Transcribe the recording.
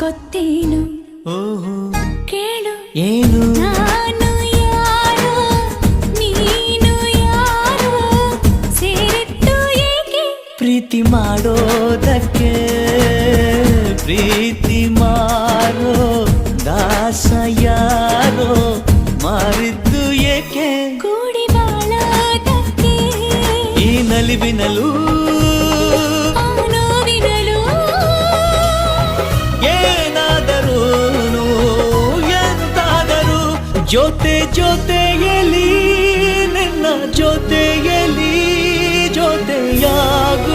ಗೊತ್ತೇನು ಓಹೋ ಕೇಳು ಏನು ನಾನು ಯಾರೋ ನೀನು ಯಾರೋ ಸೇರಿತ್ತು ಏಕೆ ಪ್ರೀತಿ ಮಾಡೋದಕ್ಕೆ ಪ್ರೀತಿ ಮಾರೋ ದಾಸ ಯಾರೋ ಮಾರಿದ್ದು ಏಕೆ ಕೂಡಿ ಬಾಳೋದಕ್ಕೆ ಈ ನಲಿವಿನಲು ಆ ನೋವಿನಲು ಏನಾದರೂನು ಎಂತಾದರೂ ಜೊತೆಯಲ್ಲಿ ನಿನ್ನ ಜೊತೆಯಲ್ಲಿ ಜೊತೆಯಾಗು